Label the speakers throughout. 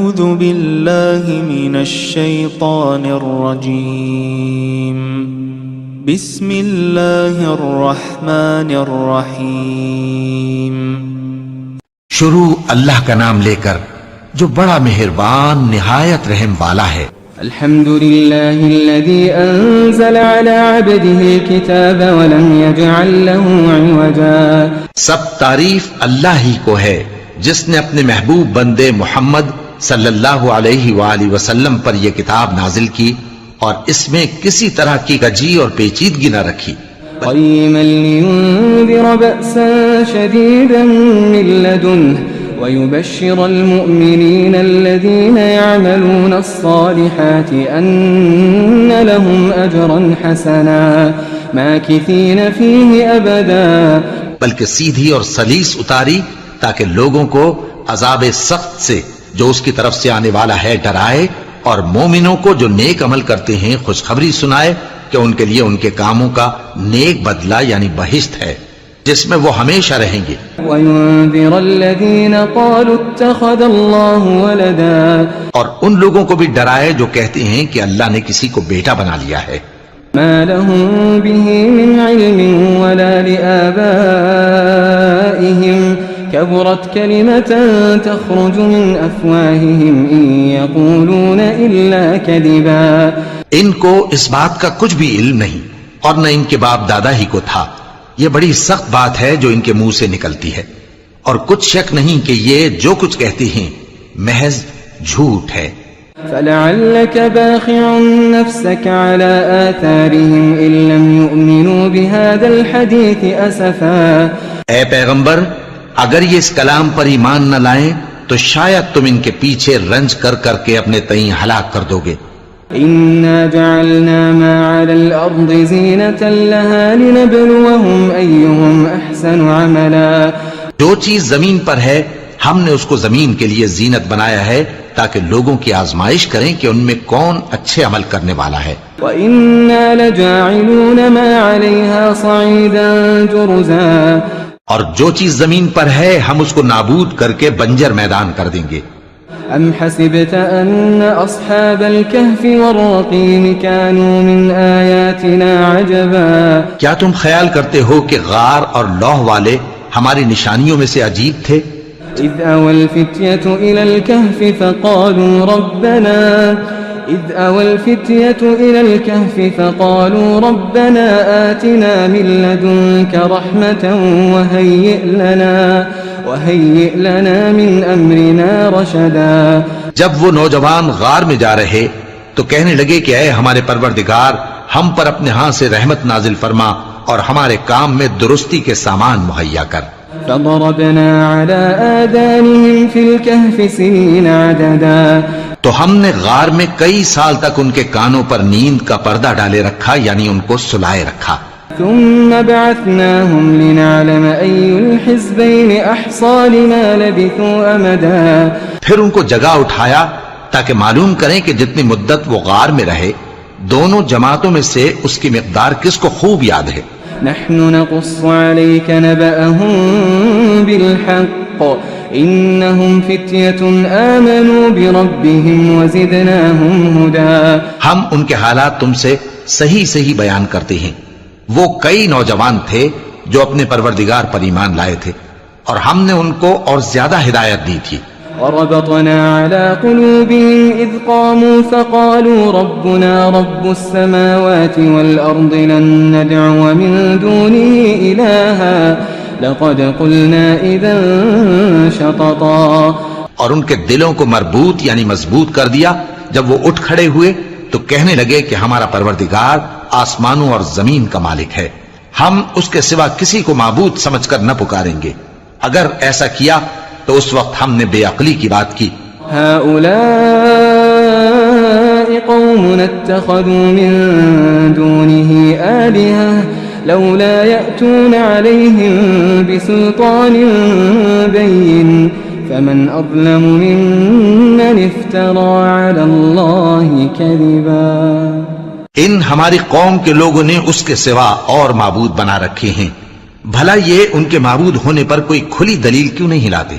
Speaker 1: أعوذ بالله من الشيطان الرجيم بسم الله الرحمن الرحيم
Speaker 2: شروع اللہ کا نام لے کر جو بڑا مہربان نہایت رحم والا ہے۔
Speaker 3: الحمد لله الذي أنزل على عبده الكتاب ولم يجعل له عوجا۔
Speaker 2: سب تعریف اللہ ہی کو ہے جس نے اپنے محبوب بندے محمد صلی اللہ علیہ وآلہ وسلم پر یہ کتاب نازل کی اور اس میں کسی طرح کی کجی اور پیچیدگی نہ رکھی۔
Speaker 3: قيما لينذر بأسا شديدا من لدنه ويبشر المؤمنين الذين يعملون الصالحات أن لهم أجرا حسنا ماكثين فيه أبدا۔
Speaker 2: بلکہ سیدھی اور سلیس اتاری تاکہ لوگوں کو عذاب سخت سے جو اس کی طرف سے آنے والا ہے ڈرائے، اور مومنوں کو جو نیک عمل کرتے ہیں خوشخبری سنائے کہ ان کے لیے ان کے کاموں کا نیک بدلہ یعنی بہشت ہے جس میں وہ ہمیشہ رہیں گے۔
Speaker 3: وَيُنذِرَ الَّذِينَ قَالُوا اتَّخَذَ اللَّهُ وَلَدًا،
Speaker 2: اور ان لوگوں کو بھی ڈرائے جو کہتے ہیں کہ اللہ نے کسی کو بیٹا بنا لیا ہے۔
Speaker 3: مَا لَهُم بِهِ مِنْ عِلْمٍ وَلَا لِآبَائِهِمْ كَبُرَتْ كَلِمَةً تَخْرُجُ مِنْ أَفْوَاهِهِمْ إِنْ يَقُولُونَ إِلَّا كَذِبًا۔
Speaker 2: ان کو اس بات کا کچھ بھی علم نہیں اور نہ ان کے باپ دادا ہی کو تھا۔ یہ بڑی سخت بات ہے جو ان کے منہ سے نکلتی ہے، اور کچھ شک نہیں کہ یہ جو کچھ کہتے ہیں محض جھوٹ ہے۔
Speaker 3: فَلَعَلَّكَ بَاخِعٌ نَفْسَكَ عَلَىٰ آثَارِهِمْ إِن لَّمْ يُؤْمِنُوا بِهَٰذَا الْحَدِيثِ أَسَفًا۔
Speaker 2: اے پیغمبر، اگر یہ اس کلام پر ایمان نہ لائیں تو شاید تم ان کے پیچھے رنج کر کر کے اپنے تئیں ہلاک کر دو گے۔
Speaker 3: إِنَّا جَعَلْنَا مَا عَلَى الْأَرْضِ زِينَةً لَهَا لِنَبْلُوَهُمْ أَيُّهُمْ أَحْسَنُ عَمَلًا۔
Speaker 2: جو چیز زمین پر ہے ہم نے اس کو زمین کے لیے زینت بنایا ہے تاکہ لوگوں کی آزمائش کریں کہ ان میں کون اچھے عمل کرنے والا ہے۔
Speaker 3: وَإِنَّا لَجَاعِلُونَ مَا عَلَيْهَا صَعِيدًا جُرُزًا،
Speaker 2: اور جو چیز زمین پر ہے ہم اس کو نابود کر کے بنجر میدان کر دیں گے۔
Speaker 3: أَمْ حَسِبْتَ أَنَّ أَصْحَابَ الْكَهْفِ وَالرَّقِيمِ كَانُوا مِنْ آيَاتِنَا عَجَبًا۔
Speaker 2: کیا تم خیال کرتے ہو کہ غار اور لوح والے ہماری نشانیوں میں سے عجیب تھے؟
Speaker 3: إِذْ أَوَى الْفِتْيَةُ إِلَى الْكَهْفِ فَقَالُوا رَبَّنَا آتِنَا مِن لَّدُنكَ رَحْمَةً وَهَيِّئْ لَنَا مِنْ أَمْرِنَا رَشَدًا۔
Speaker 2: جب وہ نوجوان غار میں جا رہے تو کہنے لگے کہ اے ہمارے پروردگار، ہم پر اپنے ہاں سے رحمت نازل فرما اور ہمارے کام میں درستی کے سامان مہیا کر۔
Speaker 3: فَضَرَبْنَا عَلَىٰ آذَانِهِمْ فِي الْكَهْفِ سِنِينَ عَدَدًا،
Speaker 2: تو ہم نے غار میں کئی سال تک ان کے کانوں پر نیند کا پردہ ڈالے رکھا یعنی ان کو سلائے رکھا۔
Speaker 3: ثُمَّ بَعَثْنَاهُمْ لِنَعْلَمَ أَيُّ الْحِزْبَيْنِ أَحْصَىٰ لِمَا لَبِثُوا أَمَدًا،
Speaker 2: پھر ان کو جگہ اٹھایا تاکہ معلوم کریں کہ جتنی مدت وہ غار میں رہے دونوں جماعتوں میں سے اس کی مقدار کس کو خوب یاد ہے۔
Speaker 3: نحن نقص عليك نبأهم بالحق إنهم فتية آمنوا بربهم وزدناهم هدى۔
Speaker 2: ہم ان کے حالات تم سے صحیح صحیح بیان کرتے ہیں۔ وہ کئی نوجوان تھے جو اپنے پروردگار پر ایمان لائے تھے اور ہم نے ان کو اور زیادہ ہدایت دی تھی۔
Speaker 3: وربطنا على قلوبهم إذ قاموا فقالوا ربنا رب السماوات والأرض لن ندعو من دونه إلها لقد قلنا إذا شططا۔
Speaker 2: اور ان کے دلوں کو مربوط یعنی مضبوط کر دیا۔ جب وہ اٹھ کھڑے ہوئے تو کہنے لگے کہ ہمارا پروردگار آسمانوں اور زمین کا مالک ہے، ہم اس کے سوا کسی کو معبود سمجھ کر نہ پکاریں گے۔ اگر ایسا کیا تو اس وقت ہم نے بے عقلی کی بات کی۔
Speaker 3: هؤلاء قوم اتخذوا من دونه آلهة لولا يأتون عليهم بسلطان بين فمن أظلم ممن افترى على الله كذبا۔
Speaker 2: ان ہماری قوم کے لوگوں نے اس کے سوا اور معبود بنا رکھے ہیں، بھلا یہ ان کے معبود ہونے پر کوئی کھلی دلیل کیوں نہیں لاتے؟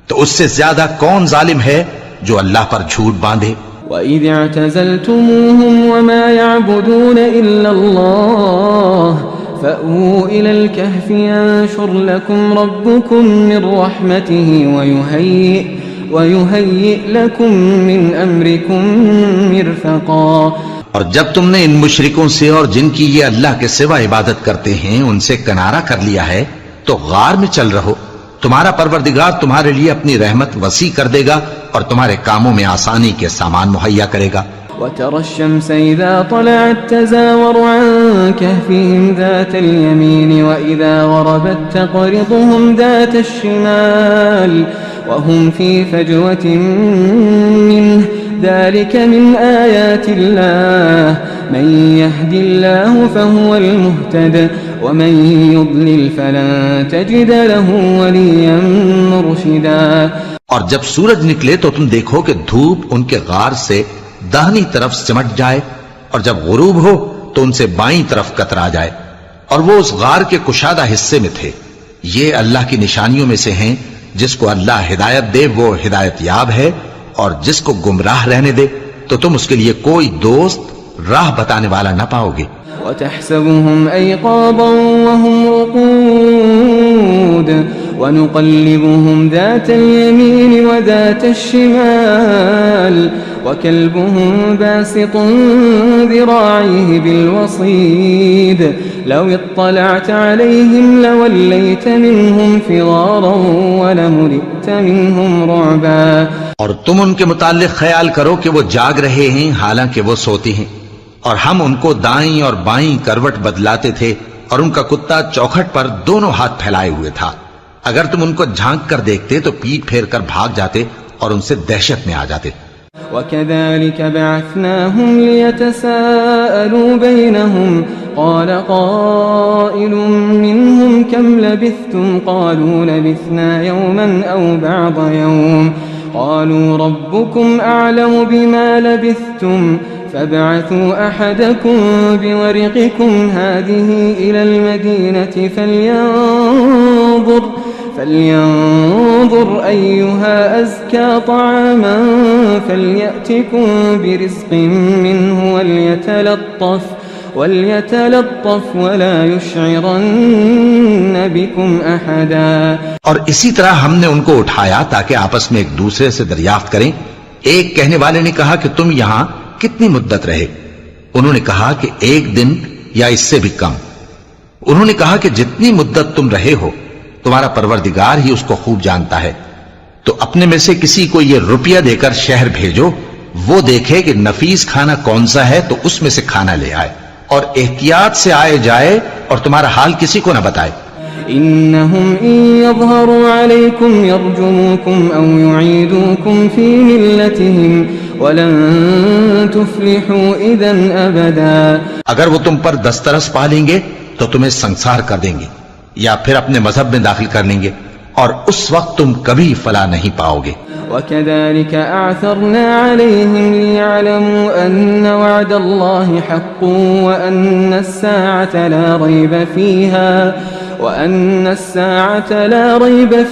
Speaker 2: تو اس سے زیادہ کون ظالم ہے جو اللہ پر جھوٹ باندھے۔
Speaker 3: وَإِذِ اعْتَزَلْتُمُوهُمْ وَمَا يَعْبُدُونَ إِلَّا اللَّهَ فَأْوُوا إِلَى الْكَهْفِ يَنشُرْ لَكُمْ رَبُّكُمْ مِنْ رَحْمَتِهِ وَيُهَيِّئْ لَكُمْ مِنْ أَمْرِكُمْ مِرْفَقًا۔
Speaker 2: اور جب تم نے ان مشرکوں سے اور جن کی یہ اللہ کے سوا عبادت کرتے ہیں ان سے کنارہ کر لیا ہے تو غار میں چل رہو، تمہارا پروردگار تمہارے لیے اپنی رحمت وسیع کر دے گا اور تمہارے کاموں میں آسانی کے سامان مہیا کرے گا۔
Speaker 3: وَتَرَى الشَّمْسَ إِذَا طَلَعَتْ تَزَاوَرُ عَنْ كَهْفِهِمْ ذَاتَ الْيَمِينِ وَإِذَا غَرَبَتْ تَقْرِضُهُمْ ذَاتَ الشِّمَالِ وَهُمْ فِي فَجْوَةٍ مِّنْهُ ذَلِكَ مِنْ آيَاتِ اللَّهِ مَنْ يَهْدِ اللَّهُ فَهُوَ الْمُهْتَدِ وَمَنْ يُضْلِلْ فَلَنْ تَجِدَ لَهُ وَلِيًّا مُرْشِدًا۔
Speaker 2: اور جب سورج نکلے تو تم دیکھو کہ دھوپ ان کے غار سے داہنی طرف سمٹ جائے اور جب غروب ہو تو ان سے بائیں طرف کترا جائے، اور وہ اس غار کے کشادہ حصے میں تھے۔ یہ اللہ کی نشانیوں میں سے ہیں، جس کو اللہ ہدایت دے وہ ہدایت یاب ہے، اور جس کو گمراہ رہنے دے تو تم اس کے لیے کوئی دوست راہ بتانے والا نہ پاؤ گے۔
Speaker 3: وَتَحْسَبُهُمْ أَيْقَاظًا وَهُمْ رُقُودٌ وَنُقَلِّبُهُمْ ذَاتَ الْيَمِينِ وَذَاتَ الشِّمَالِ وَكَلْبُهُمْ بَاسِطٌ ذِرَاعَيْهِ بِالْوَصِيدِ لَوِ اطَّلَعْتَ عَلَيْهِمْ لَوَلَّيْتَ مِنْهُمْ فِرَارًا وَلَمُلِئْتَ مِنْهُمْ رُعْبًا۔
Speaker 2: اور تم ان کے متعلق خیال کرو کہ وہ جاگ رہے ہیں حالانکہ وہ سوتے ہیں، اور ہم ان کو دائیں اور بائیں کروٹ بدلاتے تھے، اور ان کا کتا چوکھٹ پر دونوں ہاتھ پھیلائے ہوئے تھا۔ اگر تم ان کو جھانک کر دیکھتے تو پیٹ پھیر کر بھاگ جاتے اور ان سے دہشت میں آ جاتے۔
Speaker 3: وَكَذَلِكَ بَعَثْنَاهُمْ لِيَتَسَاءَلُوا بَيْنَهُمْ قَالَ قَائِلٌ مِّنْهُمْ كَمْ لَبِثْتُمْ قَالُوا لَبِثْنَا يَوْمًا أَوْ بَعْضَ يَوْمٍ قَالُوا رَبُّكُمْ أَعْلَمُ بِمَا لَبِثْتُمْ فَابْعَثُوا أَحَدَكُمْ بِوَرِقِكُمْ هَٰذِهِ إِلَى الْمَدِينَةِ فَلْيَنظُرْ أَيُّهَا أَزْكَىٰ طَعَامًا فَلْيَأْتِكُمْ بِرِزْقٍ مِّنْهُ وَلْيَتَلَطَّفْ وَلَا يُشْعِرَنَّ بِكُمْ أَحَدًا۔
Speaker 2: اور اسی طرح ہم نے ان کو اٹھایا تاکہ آپس میں ایک دوسرے سے دریافت کریں۔ ایک کہنے والے نے کہا کہ تم یہاں کتنی مدت رہے؟ انہوں نے کہا کہ 1 دن یا اس سے بھی کم۔ انہوں نے کہا کہ جتنی مدت تم رہے ہو تمہارا پروردگار ہی اس کو خوب جانتا ہے، تو اپنے میں سے کسی کو یہ روپیہ دے کر شہر بھیجو، وہ دیکھے کہ نفیس کھانا کون سا ہے تو اس میں سے کھانا لے آئے، اور احتیاط سے آئے جائے اور تمہارا حال کسی کو نہ بتائے۔
Speaker 3: إنهم إن يظهروا عليكم يرجموكم أو يعيدوكم في ملتهم ولن تفلحوا إذا أبدا۔
Speaker 2: اگر وہ تم پر دسترس پا لیں گے تو تمہیں سنسار کر دیں گے یا پھر اپنے مذہب میں داخل کر لیں گے، اور اس وقت تم کبھی فلاح نہیں پاؤ گے۔
Speaker 3: وَكَذَلِكَ أَعْثَرْنَا عَلَيْهِمْ لِيَعْلَمُوا أَنَّ وَعْدَ اللَّهِ حَقٌّ وَأَنَّ السَّاعَةَ لَا رَيْبَ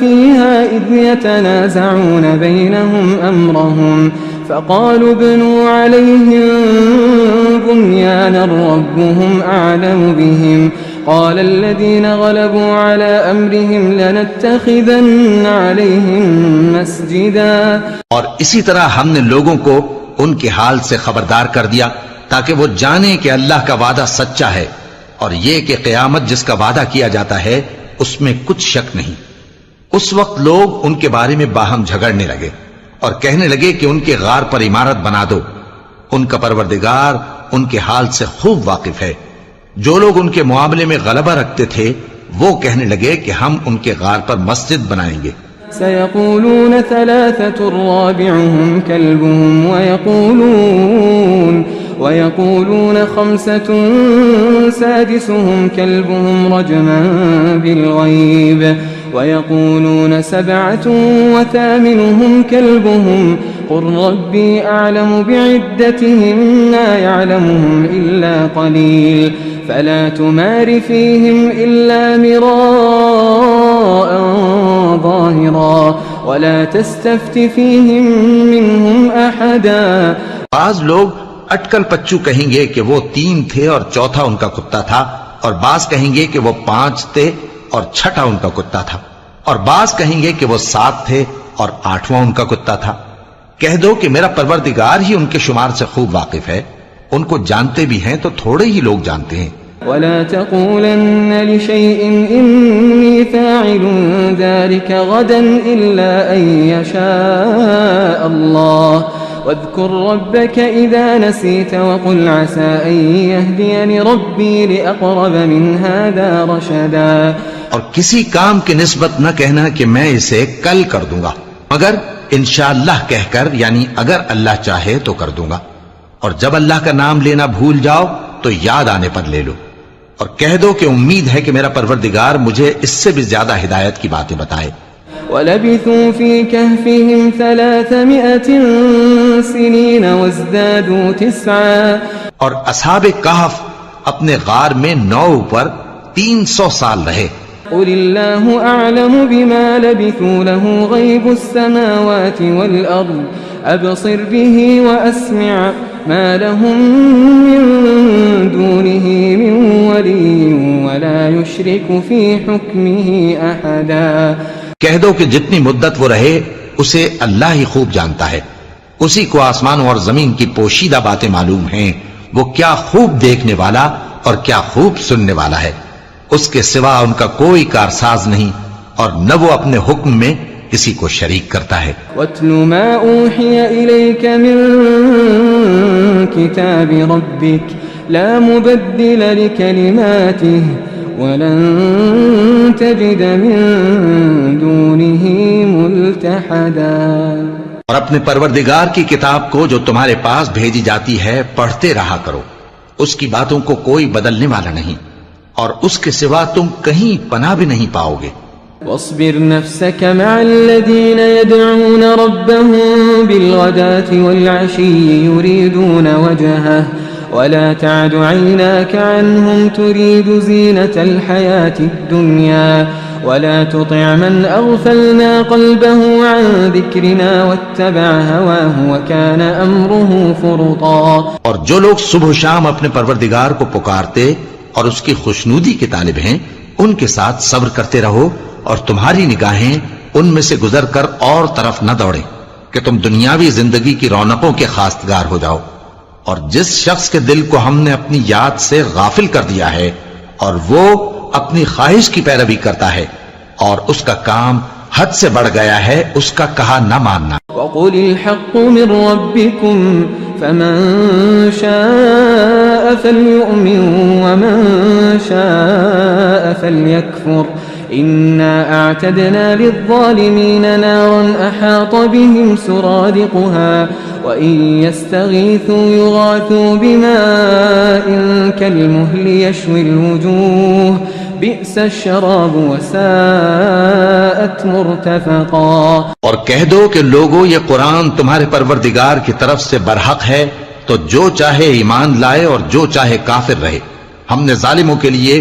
Speaker 3: فِيهَا إِذْ يَتَنَازَعُونَ بَيْنَهُمْ أَمْرَهُمْ فَقَالُوا ابْنُوا عَلَيْهِمْ بُنْيَانًا رَبُّهُمْ أَعْلَمُ بِهِمْ قَالَ الَّذِينَ غَلَبُوا عَلَىٰ أَمْرِهِمْ لَنَتَّخِذَنَّ عَلَيْهِمْ مَسْجِدًا۔
Speaker 2: اور اسی طرح ہم نے لوگوں کو ان کے حال سے خبردار کر دیا تاکہ وہ جانیں کہ اللہ کا وعدہ سچا ہے، اور یہ کہ قیامت جس کا وعدہ کیا جاتا ہے اس میں کچھ شک نہیں۔ اس وقت لوگ ان کے بارے میں باہم جھگڑنے لگے اور کہنے لگے کہ ان کے غار پر عمارت بنا دو۔ ان کا پروردگار ان کے حال سے خوب واقف ہے۔ جو لوگ ان کے معاملے میں غلبہ رکھتے تھے وہ کہنے لگے کہ ہم ان کے غار پر مسجد بنائیں گے۔
Speaker 3: سيقولون 3 رابعهم كلبهم ويقولون 5 سادسهم كلبهم رجما بالغيب ويقولون 7 وثامنهم كلبهم قل ربي أعلم بعدتهم ما يعلمهم إلا قليل فلا تمار فيهم إلا مراء ظاهرا ولا تستفت فيهم منهم أحدا.
Speaker 2: بعض لوگ اٹکل پچو کہیں گے کہ وہ 3 تھے اور چوتھا ان کا کتا تھا، اور بعض کہیں گے کہ وہ 5 تھے اور چھٹا ان کا کتا تھا، اور بعض کہیں گے کہ وہ 7 تھے اور 8واں ان کا کتا تھا. کہہ دو کہ میرا پروردگار ہی ان کے شمار سے خوب واقف ہے، ان کو جانتے بھی ہیں تو تھوڑے ہی لوگ جانتے ہیں.
Speaker 3: ولا تقولن لشيء إني فاعل ذلك غدا إلا أن يشاء الله واذكر ربك إذا نسيت وقل عسى أن يهديني ربي لأقرب من هذا رشدا.
Speaker 2: اور کسی کام کی نسبت نہ کہنا کہ میں اسے کل کر دوں گا، مگر انشاءاللہ کہہ کر، یعنی اگر اللہ چاہے تو کر دوں گا. اور جب اللہ کا نام لینا بھول جاؤ تو یاد آنے پر لے لو، اور کہہ دو کہ امید ہے کہ میرا پروردگار مجھے اس سے بھی زیادہ ہدایت کی باتیں بتائے.
Speaker 3: وَلَبِثُوا فِي كَهْفِهِمْ 300 سِنِينَ وَازْدَادُوا 9.
Speaker 2: اور اصحاب کہف اپنے غار میں 9 پر 300 سال رہے.
Speaker 3: قُلِ اللَّهُ أَعْلَمُ بِمَا لَبِثُوا لَهُ غَيْبُ السَّمَاوَاتِ وَالْأَرْضِ أَبْصِرْ بِهِ وَأَسْمِعْ ما لهم من دونه من ولي ولا يشرك في حكمه أحدا.
Speaker 2: کہہ دو کہ جتنی مدت وہ رہے اسے اللہ ہی خوب جانتا ہے، اسی کو آسمانوں اور زمین کی پوشیدہ باتیں معلوم ہیں، وہ کیا خوب دیکھنے والا اور کیا خوب سننے والا ہے. اس کے سوا ان کا کوئی کارساز نہیں، اور نہ وہ اپنے حکم میں کسی کو شریک کرتا ہے.
Speaker 3: وَاتْلُ مَا أُوحِيَ إِلَيْكَ مِن كِتَابِ رَبِّكَ لَا مُبَدِّلَ لِكَلِمَاتِهِ وَلَن تَجِدَ مِن دُونِهِ مُلْتَحَدًا.
Speaker 2: اور اپنے پروردگار کی کتاب کو جو تمہارے پاس بھیجی جاتی ہے پڑھتے رہا کرو، اس کی باتوں کو کوئی بدلنے والا نہیں، اور اس کے سوا تم کہیں پناہ بھی نہیں پاؤ گے.
Speaker 3: واصبر نفسك مع الذين يدعون ربهم بالغداة والعشي يريدون وجهه ولا تعد عيناك عنهم تريد زينة الحياة الدنيا ولا تطع من أغفلنا قلبه عن ذكرنا واتبع هواه وكان أمره فرطا.
Speaker 2: اور جو لوگ صبح و شام اپنے پروردگار کو پکارتے اور اس کی خوشنودی کے طالب ہیں، ان کے ساتھ صبر کرتے رہو، اور تمہاری نگاہیں ان میں سے گزر کر اور طرف نہ دوڑیں کہ تم دنیاوی زندگی کی رونقوں کے خواستگار ہو جاؤ. اور جس شخص کے دل کو ہم نے اپنی یاد سے غافل کر دیا ہے اور وہ اپنی خواہش کی پیروی کرتا ہے اور اس کا کام حد سے بڑھ گیا ہے، اس کا کہا نہ ماننا.
Speaker 3: وَقُلِ الْحَقُّ مِنْ رَبِّكُمْ فَمَنْ شَاءَ فَلْيُؤْمِنْ وَمَنْ شَاءَ فَلْيَكْفُرْ إِنَّا أَعْتَدْنَا لِلظَّالِمِينَ نَارًا أَحَاطَ بِهِمْ سُرَادِقُهَا وَإِنْ يَسْتَغِيثُوا يُغَاثُوا بِمَاءٍ كَالْمُهْلِ يَشْوِي الْوُجُوهَ بِئْسَ الشَّرَابُ وَسَاءَتْ مُرْتَفَقًا.
Speaker 2: اور کہہ دو کہ لوگو یہ قرآن تمہارے پروردگار کی طرف سے برحق ہے، تو جو چاہے ایمان لائے اور جو چاہے کافر رہے. ہم نے ظالموں کے لیے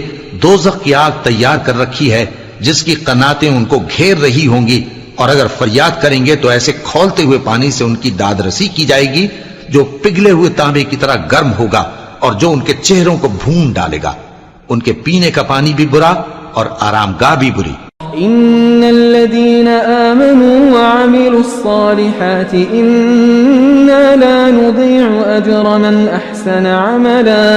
Speaker 2: دوزخ کی آگ تیار کر رکھی ہے جس کی قناتیں ان کو گھیر رہی ہوں گی، اور اگر فریاد کریں گے تو ایسے کھولتے ہوئے پانی سے ان کی داد رسی کی جائے گی جو پگھلے ہوئے تانبے کی طرح گرم ہوگا اور جو ان کے چہروں کو بھون ڈالے گا. ان کے پینے کا پانی بھی برا اور آرام گاہ بھی بری.
Speaker 3: إن الذين آمنوا وعملوا الصالحات إنا لا نضيع أجر من أحسن عملا.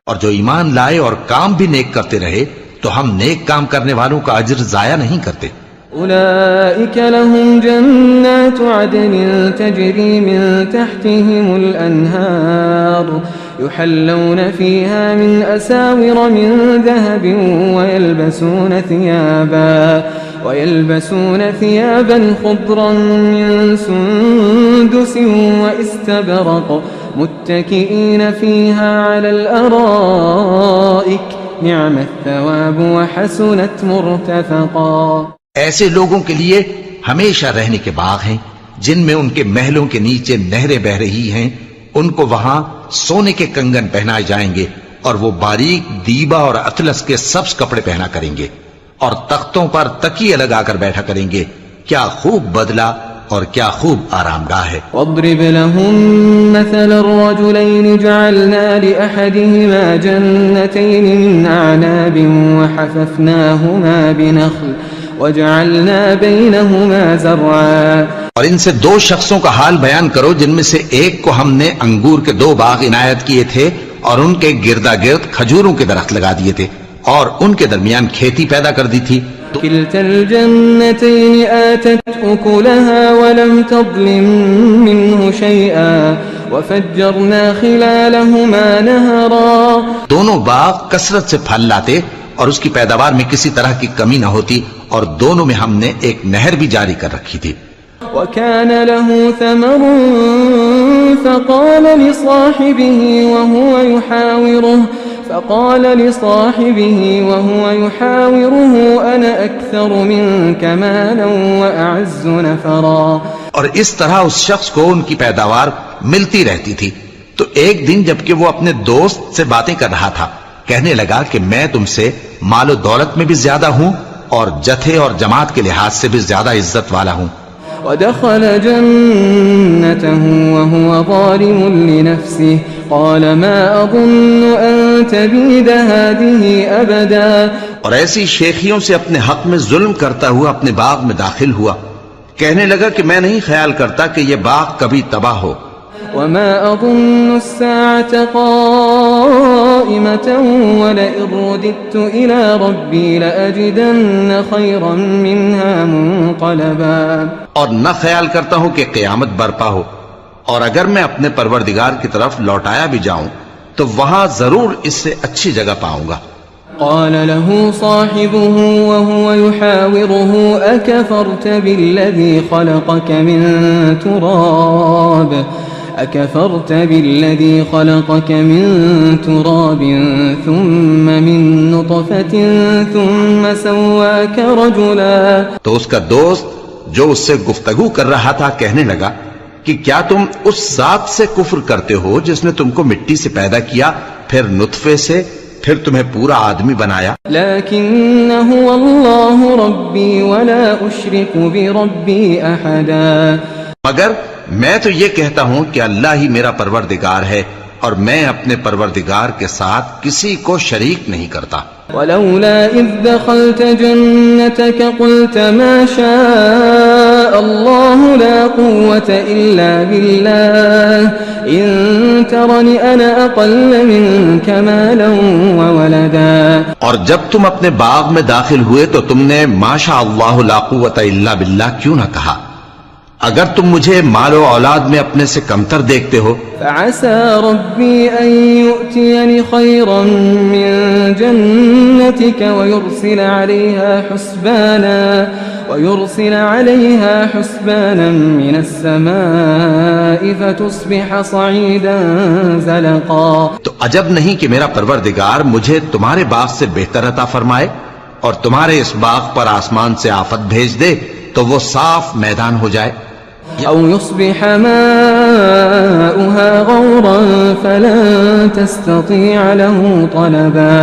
Speaker 2: اور جو ایمان لائے اور کام بھی نیک کرتے رہے تو ہم نیک کام کرنے والوں کا اجر ضائع نہیں کرتے.
Speaker 3: أولئك لهم جنات عدن تجري من تحتهم الأنهار يحلون فيها من أساور من ذهب ويلبسون ثيابا خضرا من سندس واستبرق متكئين فيها على الأرائك نعم الثواب وحسنت مرتفقا.
Speaker 2: ایسے لوگوں کے لیے ہمیشہ رہنے کے باغ ہیں جن میں ان کے محلوں کے نیچے نہریں بہ رہی ہیں. ان کو وہاں سونے کے کنگن پہنائے جائیں گے اور وہ باریک دیبا اور اطلس کے سبز کپڑے پہنا کریں گے اور تختوں پر تکیے لگا کر بیٹھا کریں گے کیا خوب بدلہ اور کیا خوب آرام گاہ ہے۔
Speaker 3: واضرب لهم مثل الرجلين جعلنا لأحدهما جنتين من أعناب وحففناهما بنخل وجعلنا بينهما زرعا۔
Speaker 2: اور ان سے دو شخصوں کا حال بیان کرو جن میں سے ایک کو ہم نے انگور کے 2 باغ عنایت کیے تھے اور ان کے گردا گرد کھجوروں کے درخت لگا دیے تھے اور ان کے درمیان کھیتی پیدا کر دی تھی۔
Speaker 3: كلتا الجنتين آتت أكلها ولم تظلم منه شيئا وفجرنا خلالهما نهرا۔
Speaker 2: دونوں باغ کثرت سے پھل لاتے اور اس کی پیداوار میں کسی طرح کی کمی نہ ہوتی، اور دونوں میں ہم نے ایک نہر بھی جاری کر رکھی تھی۔
Speaker 3: وكان له ثمر فقال لصاحبه وهو يحاوره أنا أكثر منك مالا وأعز نفرا۔
Speaker 2: اور اس طرح اس شخص کو ان کی پیداوار ملتی رہتی تھی، تو ایک دن جبکہ وہ اپنے دوست سے باتیں کر رہا تھا کہنے لگا کہ میں تم سے مال و دولت میں بھی زیادہ ہوں اور جتھے اور جماعت کے لحاظ سے بھی زیادہ عزت والا ہوں۔
Speaker 3: ودخل جنته وهو ظالم لنفسه قال ما أظن أن تبيد هذه أبدا۔
Speaker 2: اور ایسی شیخیوں سے اپنے حق میں ظلم کرتا ہوا اپنے باغ میں داخل ہوا، کہنے لگا کہ میں نہیں خیال کرتا کہ یہ باغ کبھی تباہ ہو۔
Speaker 3: وما أظن الساعة قائمة ولئن رددت إلى ربي لأجدن خيرا منها منقلبا۔
Speaker 2: اور نہ خیال کرتا ہوں کہ قیامت برپا ہو، اور اگر میں اپنے پروردگار کی طرف لوٹایا بھی جاؤں تو وہاں ضرور اس سے اچھی جگہ پاؤں گا۔
Speaker 3: قال له صاحبه وهو يحاوره أكفرت بالذي خلقك من تراب ثم من نطفة ثم سواك رجلا۔
Speaker 2: تو اس کا دوست جو اس سے گفتگو کر رہا تھا کہنے لگا کہ کیا تم اس ذات سے کفر کرتے ہو جس نے تم کو مٹی سے پیدا کیا، پھر نطفے سے، پھر تمہیں پورا آدمی بنایا؟
Speaker 3: لیکن هو اللہ ربی ولا اشرک بربی احدا۔
Speaker 2: مگر میں تو یہ کہتا ہوں کہ اللہ ہی میرا پروردگار ہے اور میں اپنے پروردگار کے ساتھ کسی کو شریک نہیں کرتا۔
Speaker 3: ولولا اذ دخلت جنتك قلت ما شاء الله لا قوة الا بالله ان ترني انا اقل منك مالا وولدا۔
Speaker 2: اور جب تم اپنے باغ میں داخل ہوئے تو تم نے ما شاء اللہ لا قوة الا باللہ کیوں نہ کہا؟ اگر تم مجھے مال و اولاد میں اپنے سے کمتر دیکھتے ہو۔
Speaker 3: فعسى ربي أن يؤتيني خيرا من جنتك ويرسل عليها حسبانا من السماء فتصبح صعيدا زلقا۔
Speaker 2: تو عجب نہیں کہ میرا پروردگار مجھے تمہارے باغ سے بہتر عطا فرمائے اور تمہارے اس باغ پر آسمان سے آفت بھیج دے تو وہ صاف میدان ہو جائے،
Speaker 3: أو يصبح ماؤها غورا فلن تستطيع له طلبا۔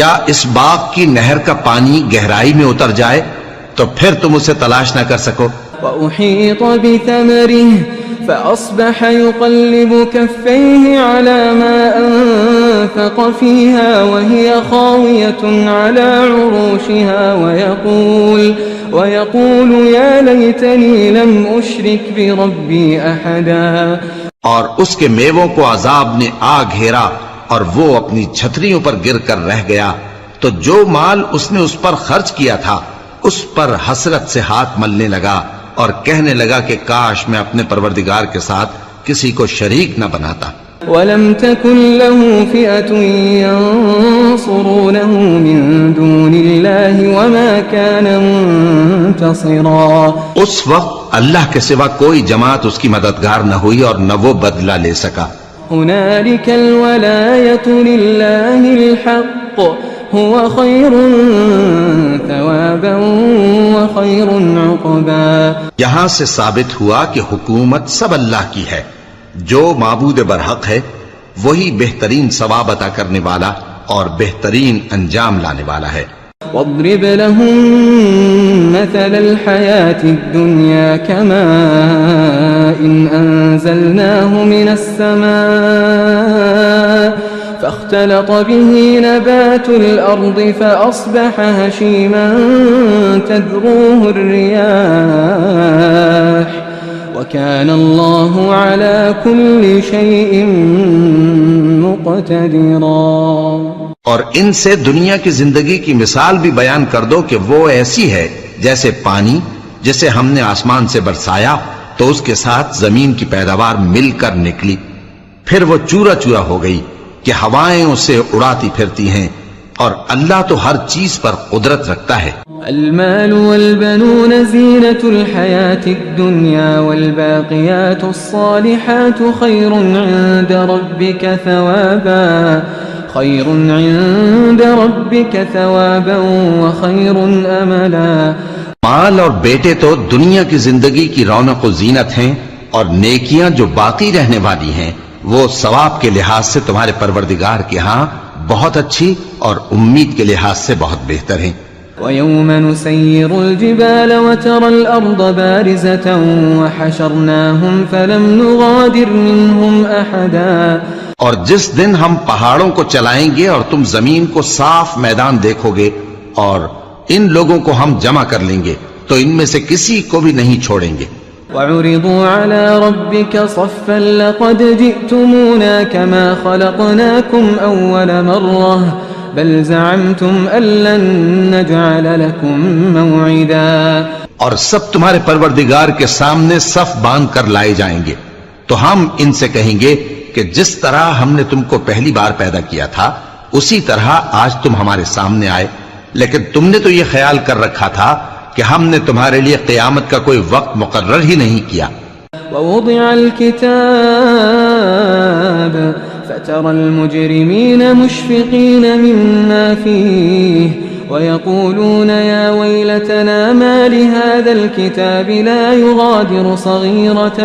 Speaker 2: یا اس باغ کی نہر کا پانی گہرائی میں اتر جائے تو پھر تم اسے تلاش نہ کر سکو۔
Speaker 3: وأحيط بثمره فأصبح يقلب كفيه على ما أنفق فيها وهي خاوية على عروشها ويقول يا ليتني لم أشرك بربي أحدا۔
Speaker 2: اور اس کے میووں کو عذاب نے آ گھیرا اور وہ اپنی چھتریوں پر گر کر رہ گیا، تو جو مال اس نے اس پر خرچ کیا تھا اس پر حسرت سے ہاتھ ملنے لگا اور کہنے لگا کہ کاش میں اپنے پروردگار کے ساتھ کسی کو شریک نہ بناتا۔
Speaker 3: ولم تكن له فئة ينصرونه من دون الله وما كان منتصرا۔
Speaker 2: اس وقت اللہ کے سوا کوئی جماعت اس کی مددگار نہ ہوئی اور نہ وہ بدلہ لے سکا۔
Speaker 3: هنالك الولاية لله الحق هو خير ثوابا وخير عقبا۔
Speaker 2: یہاں سے ثابت ہوا کہ حکومت سب اللہ کی ہے، جو معبود برحق ہے وہی بہترین ثواب عطا کرنے والا اور بہترین انجام لانے والا ہے۔
Speaker 3: واضرب لهم مثل الحياة الدنيا كماء أنزلناه من السماء فاختلط به نبات الأرض فأصبح هشيما تذروه الرياح وكان الله على كل شيء مقتدرا.
Speaker 2: اور ان سے دنیا کی زندگی کی مثال بھی بیان کر دو کہ وہ ایسی ہے جیسے پانی جسے ہم نے آسمان سے برسایا تو اس کے ساتھ زمین کی پیداوار مل کر نکلی، پھر وہ چورا چورا ہو گئی کہ ہوائیں اسے اڑاتی پھرتی ہیں، اور اللہ تو ہر چیز پر قدرت رکھتا ہے.
Speaker 3: المال والبنون زينة الحياة الدنيا والباقيات الصالحات خير عند ربك ثوابا وخير املا.
Speaker 2: مال اور بیٹے تو دنیا کی زندگی کی رونق و زینت ہیں، اور نیکیاں جو باقی رہنے والی ہیں وہ ثواب کے لحاظ سے تمہارے پروردگار کے ہاں بہت اچھی اور امید کے لحاظ سے بہت بہتر ہیں.
Speaker 3: وَيَوْمَ نُسَيِّرُ الْجِبَالَ وَتَرَى الْأَرْضَ بَارِزَةً وَحَشَرْنَاهُمْ فَلَمْ نُغَادِرْ مِنْهُمْ أَحَدًا.
Speaker 2: اور جس دن ہم پہاڑوں کو چلائیں گے اور تم زمین کو صاف میدان دیکھو گے اور ان لوگوں کو ہم جمع کر لیں گے تو ان میں سے کسی کو بھی نہیں چھوڑیں گے.
Speaker 3: وَعُرِضُوا عَلَى رَبِّكَ صَفًّا لَقَدْ جِئْتُمُونَا كَمَا خَلَقْنَاكُمْ أَوَّلَ مَرَّةٍ بَلْ زَعَمْتُمْ أَن لَّن نَّجْعَلَ لَكُم مَّوْعِدًا.
Speaker 2: اور سب تمہارے پروردگار کے سامنے صف باندھ کر لائے جائیں گے تو ہم ان سے کہیں گے کہ جس طرح ہم نے تم کو پہلی بار پیدا کیا تھا اسی طرح آج تم ہمارے سامنے آئے، لیکن تم نے تو یہ خیال کر رکھا تھا کہ ہم نے تمہارے لیے قیامت کا کوئی وقت مقرر ہی نہیں کیا.
Speaker 3: ووضع الكتاب فترى المجرمين مشفقين مما فيه ويقولون يا ويلتنا ما لهذا الكتاب لا يغادر صغيرة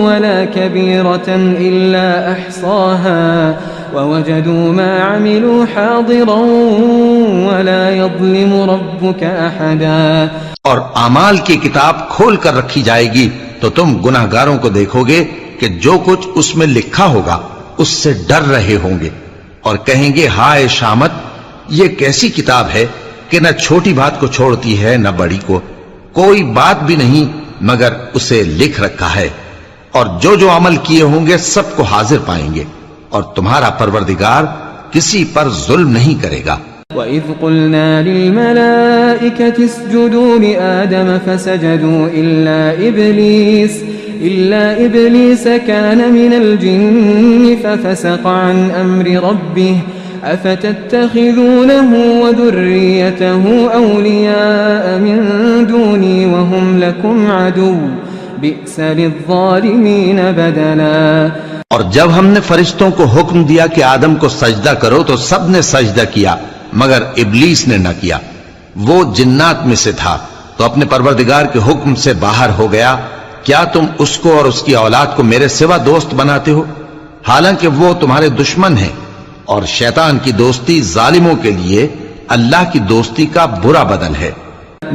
Speaker 3: ولا كبيرة إلا أحصاها ووجدوا ما عملوا حاضرا ولا يظلم ربك أحدا.
Speaker 2: اور اعمال کی کتاب کھول کر رکھی جائے گی تو تم گناہگاروں کو دیکھو گے کہ جو کچھ اس میں لکھا ہوگا اس سے ڈر رہے ہوں گے اور کہیں گے ہائے شامت، یہ کیسی کتاب ہے کہ نہ چھوٹی بات کو چھوڑتی ہے نہ بڑی کو، کوئی بات بھی نہیں مگر اسے لکھ رکھا ہے، اور جو جو عمل کیے ہوں گے سب کو حاضر پائیں گے، اور تمہارا پروردگار کسی پر ظلم نہیں کرے گا.
Speaker 3: وَإِذْ قُلْنَا لِلْمَلَائِكَةِ اسْجُدُوا لِآدَمَ فَسَجَدُوا إِلَّا إِبْلِيسَ كَانَ مِنَ الْجِنِّ فَفَسَقَ عَنْ أَمْرِ رَبِّهِ أَفَتَتَّخِذُونَهُ وَذُرِّيَّتَهُ أَوْلِيَاءَ مِن دُونِي وَهُمْ لَكُمْ عَدُوٌّ بِئْسَ لِلظَّالِمِينَ بَدَلًا.
Speaker 2: اور جب ہم نے فرشتوں کو حکم دیا کہ آدم کو سجدہ کرو تو سب نے سجدہ کیا مگر ابلیس نے نہ کیا، وہ جنات میں سے تھا تو اپنے پروردگار کے حکم سے باہر ہو گیا. کیا تم اس کو اور اس کی اولاد کو میرے سوا دوست بناتے ہو حالانکہ وہ تمہارے دشمن ہیں، اور شیطان کی دوستی ظالموں کے لیے اللہ کی دوستی کا برا بدل ہے.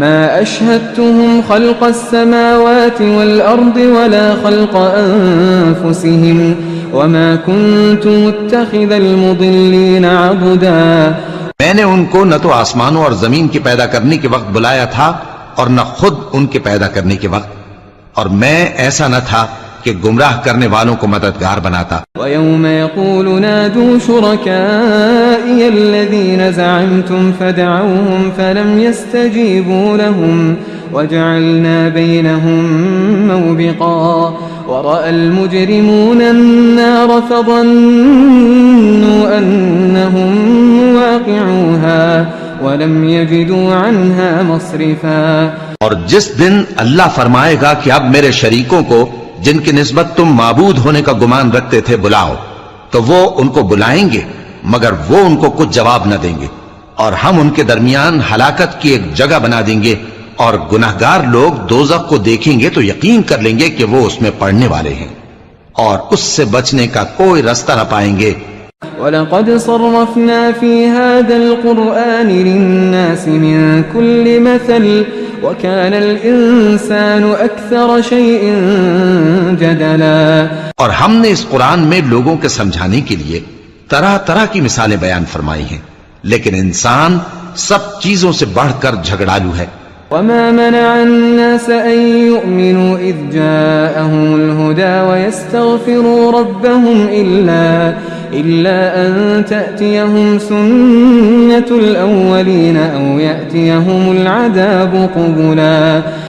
Speaker 3: ما أشهدتهم خلق السماوات والأرض ولا خلق أنفسهم وما كنت متخذ المضلين عضدا.
Speaker 2: میں نے ان کو نہ تو آسمانوں اور زمین کی پیدا کرنے کے وقت بلایا تھا اور نہ خود ان کے پیدا کرنے کے وقت، اور میں ایسا نہ تھا کہ گمراہ کرنے والوں کو مددگار بناتا.
Speaker 3: وَيَوْمَ يَقُولُ نَادُوا شُرَكَائِيَ الَّذِينَ زَعَمْتُمْ فَدَعَوْهُمْ فَلَمْ يَسْتَجِيبُوا لَهُمْ وَجَعَلْنَا بَيْنَهُمْ مَوْبِقًا. وَرَأَى الْمُجْرِمُونَ النَّارَ فَظَنُّوا أَنَّهُمْ مُوَاقِعُوهَا وَلَمْ يَجِدُوا عَنْهَا مَصْرِفًا.
Speaker 2: اور جس دن اللہ فرمائے گا کہ اب میرے شریکوں کو جن کی نسبت تم معبود ہونے کا گمان رکھتے تھے بلاؤ، تو وہ ان کو بلائیں گے مگر وہ ان کو کچھ جواب نہ دیں گے، اور ہم ان کے درمیان ہلاکت کی ایک جگہ بنا دیں گے، اور گناہگار لوگ دوزخ کو دیکھیں گے تو یقین کر لیں گے کہ وہ اس میں پڑنے والے ہیں، اور اس سے بچنے کا کوئی راستہ نہ پائیں گے
Speaker 3: وَلَقَدْ صَرَّفْنَا فِي هَذَا الْقُرْآنِ لِلنَّاسِ مِنْ كُلِّ مَثَلٍ وَكَانَ الْإِنسَانُ أَكْثَرَ شَيْءٍ جَدَلًا۔
Speaker 2: اور ہم نے اس قرآن میں لوگوں کے سمجھانے کے لیے طرح طرح کی مثالیں بیان فرمائی ہیں، لیکن انسان سب چیزوں سے بڑھ کر جھگڑالو ہے۔
Speaker 3: وما منع الناس أن يؤمنوا إذ جاءهم الهدى ويستغفروا ربهم إلا أن تأتيهم سنة الأولين أو يأتيهم العذاب قبلا۔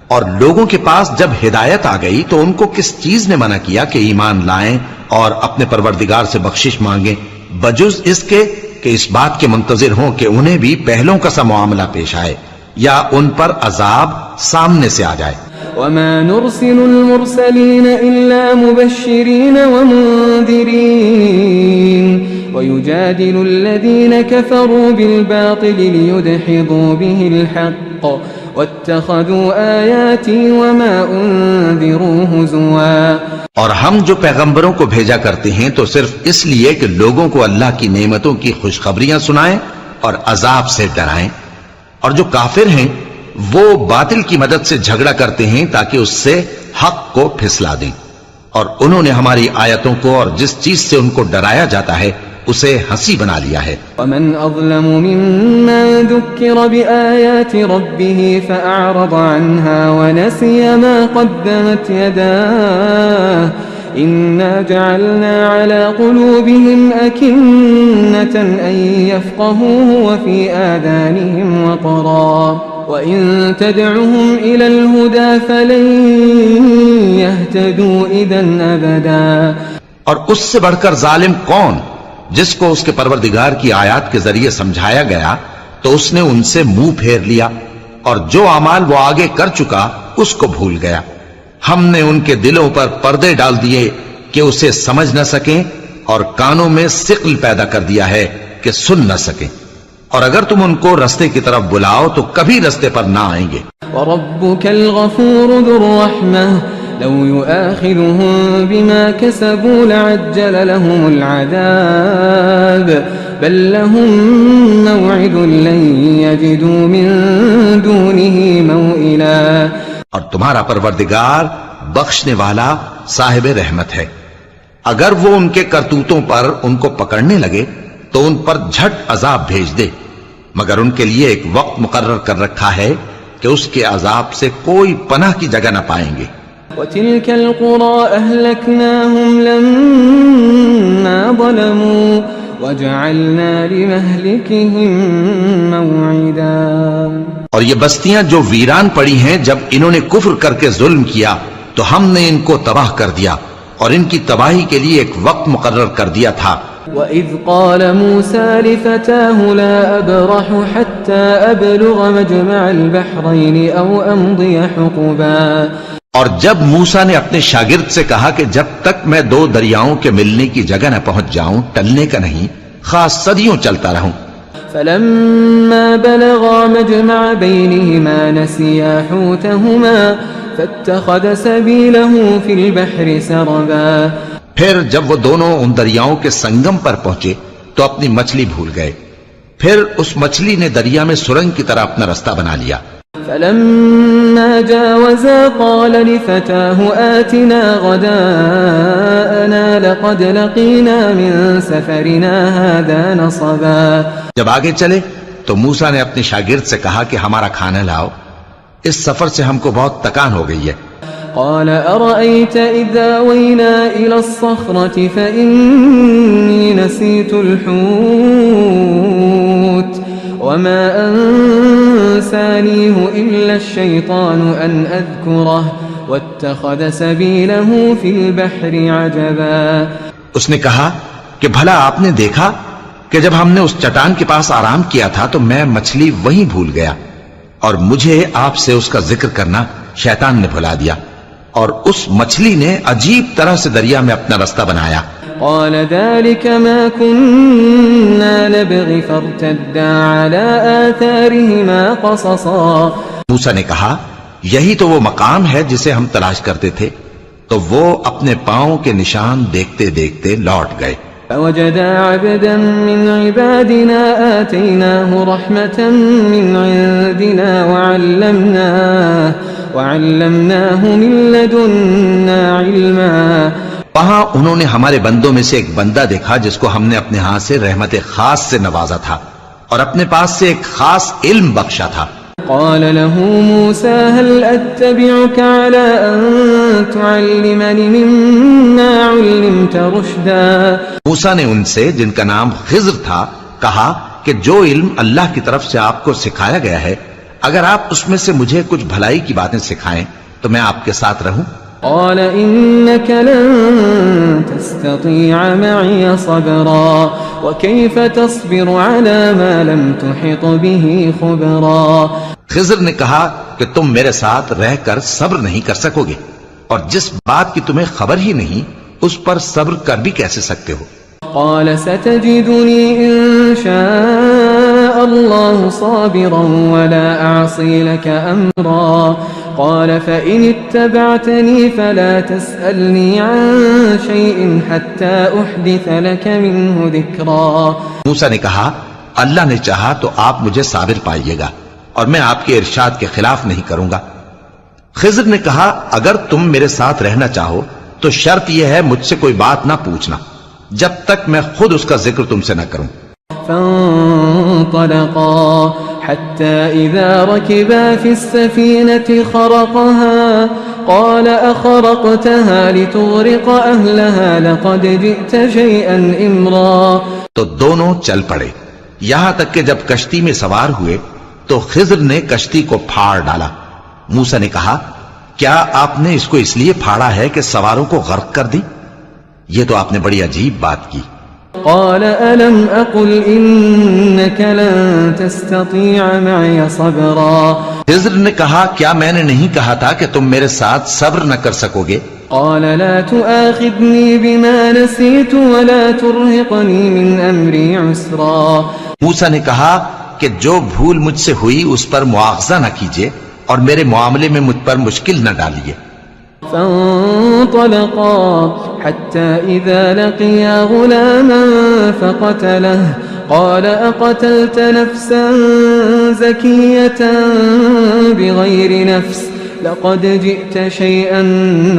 Speaker 2: اور لوگوں کے پاس جب ہدایت آ گئی تو ان کو کس چیز نے منع کیا کہ ایمان لائیں اور اپنے پروردگار سے بخشش مانگیں، بجز اس کے کہ اس بات کے منتظر ہوں کہ انہیں بھی پہلوں کا سا معاملہ پیش آئے یا ان پر عذاب سامنے سے آ جائے۔
Speaker 3: وما نرسل المرسلين إلا مبشرين ومنذرين ويجادل الذين كفروا بالباطل ليدحضوا به الحق واتخذوا آياتي وما أنذروا هزوا۔
Speaker 2: اور ہم جو پیغمبروں کو بھیجا کرتے ہیں تو صرف اس لیے کہ لوگوں کو اللہ کی نعمتوں کی خوشخبریاں سنائیں اور عذاب سے ڈرائیں، اور جو کافر ہیں وہ باطل کی مدد سے جھگڑا کرتے ہیں تاکہ اس سے حق کو پھسلا دیں، اور انہوں نے ہماری آیتوں کو اور جس چیز سے ان کو ڈرایا جاتا ہے اسے ہنسی بنا لیا ہے۔
Speaker 3: ومن اظلم ممن ذکر بآیات ربه فأعرض عنها ونسي ما قدمت يداه إنا جعلنا على قلوبهم أكنة أن يفقهوه وفي آذانهم وقرا وإن تدعهم إلى الهدى فلن يهتدوا إذا أبدا۔
Speaker 2: اور اس سے بڑھ کر ظالم کون جس کو اس کے پروردگار کی آیات کے ذریعے سمجھایا گیا تو اس نے ان سے منہ پھیر لیا، اور جو اعمال وہ آگے کر چکا اس کو بھول گیا۔ ہم نے ان کے دلوں پر پردے ڈال دیے کہ اسے سمجھ نہ سکیں، اور کانوں میں ثقل پیدا کر دیا ہے کہ سن نہ سکیں، اور اگر تم ان کو رستے کی طرف بلاؤ تو کبھی رستے پر نہ آئیں گے۔
Speaker 3: وَرَبُّكَ الْغَفُورُ ذُو الرَّحْمَةِ لَوْ يُؤَاخِذُهُم بِمَا كَسَبُوا لَعَجَّلَ لَهُمُ الْعَذَابَ بَل لَّهُم مَّوْعِدٌ لَّن يَجِدُوا مِن دُونِهِ مَوْئِلًا۔
Speaker 2: اور تمہارا پروردگار بخشنے والا صاحب رحمت ہے، اگر وہ ان کے کرتوتوں پر ان کو پکڑنے لگے تو ان پر جھٹ عذاب بھیج دے، مگر ان کے لیے ایک وقت مقرر کر رکھا ہے کہ اس کے عذاب سے کوئی پناہ کی جگہ نہ پائیں گے۔
Speaker 3: وَتِلْكَ الْقُرَىٰ أَهْلَكْنَاهُمْ لَمَّا ظَلَمُوا وَجَعَلْنَا لِمَهْلِكِهِم مَّوْعِدًا۔
Speaker 2: اور یہ بستیاں جو ویران پڑی ہیں جب انہوں نے کفر کر کے ظلم کیا تو ہم نے ان کو تباہ کر دیا، اور ان کی تباہی کے لیے ایک وقت مقرر کر دیا تھا۔
Speaker 3: وَإِذْ قَالَ مُوسَىٰ لِفَتَاهُ لَا أَبْرَحُ حَتَّىٰ أَبْلُغَ مَجْمَعَ الْبَحْرَيْنِ أَوْ أَمْضِيَ حُقُبًا۔
Speaker 2: اور جب موسیٰ نے اپنے شاگرد سے کہا کہ جب تک میں دو دریاؤں کے ملنے کی جگہ نہ پہنچ جاؤں ٹلنے کا نہیں، خاص صدیوں چلتا رہوں۔
Speaker 3: فَلَمَّا بَلَغَا مَجْمَعَ بَيْنِهِمَا نَسِيَا حُوتَهُمَا فَاتَّخَذَ سَبِيلَهُ فِي الْبَحْرِ سَرَبًا۔
Speaker 2: پھر جب وہ دونوں ان دریاؤں کے سنگم پر پہنچے تو اپنی مچھلی بھول گئے، پھر اس مچھلی نے دریا میں سرنگ کی طرح اپنا رستہ بنا لیا۔
Speaker 3: فَلَمَّا جَاوَزَا قَالَ لِفَتَاهُ آتِنَا غَدَاءَنَا لَقَدْ لَقِينَا مِن سَفَرِنَا هَٰذَا نَصَبًا۔
Speaker 2: جب آگے چلے تو موسیٰ نے اپنے شاگرد سے کہا کہ ہمارا کھانا لاؤ، اس سفر سے ہم کو بہت تکان ہو گئی ہے۔
Speaker 3: قال أرأيت إذا وينا إلى الصخرة فإني نسيت الحوت وما أنسانيه إلا الشيطان أن أذكره واتخذ سبيله في البحر عجبا۔
Speaker 2: اس نے کہا کہ بھلا آپ نے دیکھا کہ جب ہم نے اس چٹان کے پاس آرام کیا تھا تو میں مچھلی وہیں بھول گیا، اور مجھے آپ سے اس کا ذکر کرنا شیطان نے بھلا دیا، اور اس مچھلی نے عجیب طرح سے دریا میں اپنا رستہ بنایا۔
Speaker 3: قال ذلك ما كنا نبغي فارتدا على آثارهما قصصا۔
Speaker 2: موسیٰ نے کہا یہی تو وہ مقام ہے جسے ہم تلاش کرتے تھے، تو وہ اپنے پاؤں کے نشان دیکھتے دیکھتے لوٹ گئے۔
Speaker 3: فوجدا عبدا من عبادنا آتيناه رحمة من عندنا وعلمناه من لدنا علما.
Speaker 2: وہاں انہوں نے ہمارے بندوں میں سے ایک بندہ دیکھا جس کو ہم نے اپنے ہاں سے رحمت خاص سے نوازا تھا اور اپنے پاس سے ایک خاص علم بخشا تھا.
Speaker 3: قال له موسى هل أتبعك على أن تعلمني مما علمت رشدا.
Speaker 2: موسیٰ نے ان سے جن کا نام خضر تھا کہا کہ جو علم اللہ کی طرف سے آپ کو سکھایا گیا ہے اگر آپ اس میں سے مجھے کچھ بھلائی کی باتیں سکھائیں تو میں آپ کے ساتھ رہوں.
Speaker 3: قال إنك لن تستطيع معي صبرا وكيف تصبر على ما لم تحط به خبرا.
Speaker 2: خضر نے کہا کہ تم میرے ساتھ رہ کر صبر نہیں کر سکو گے اور جس بات کی تمہیں خبر ہی نہیں اس پر صبر کر بھی کیسے سکتے ہو.
Speaker 3: قال ستجدني إن شاء الله صابرا ولا أعصي لك أمرا. قال فإن اتبعتني فلا تسألني عن شيء حتى أحدث لك منه ذكرا.
Speaker 2: موسیٰ نے کہا اللہ نے چاہا تو آپ مجھے صابر پائیے گا اور میں آپ کے ارشاد کے خلاف نہیں کروں گا. خضر نے کہا اگر تم میرے ساتھ رہنا چاہو تو شرط یہ ہے مجھ سے کوئی بات نہ پوچھنا جب تک میں خود اس کا ذکر تم سے نہ کروں.
Speaker 3: فانطلقا حتى إذا ركبا في السفينة خرقها قال أخرقتها لتغرق أهلها لقد جئت شيئا إمرا.
Speaker 2: تو دونوں چل پڑے یہاں تک کہ جب کشتی میں سوار ہوئے تو خضر نے کشتی کو پھاڑ ڈالا. موسیٰ نے کہا کیا آپ نے اس کو اس لیے پھاڑا ہے کہ سواروں کو غرق کر دی؟ یہ تو آپ نے بڑی عجیب بات کی.
Speaker 3: قال ألم أقل إنك لن تستطيع معي صبرا.
Speaker 2: خضر نے کہا کیا میں نے نہیں کہا تھا کہ تم میرے ساتھ صبر نہ کر سکو گے؟
Speaker 3: قال لا تؤاخذني بما نسيت ولا ترهقني من أمري عسرا.
Speaker 2: موسیٰ نے کہا کہ جو بھول مجھ سے ہوئی اس پر مواخذہ نہ کیجیے اور میرے معاملے میں مجھ پر مشکل نہ ڈالیے.
Speaker 3: فانطلقا حتى إذا لقيا غلاما فقتله قال أقتلت نفسا زكية بغير نفس لقد جئت شيئا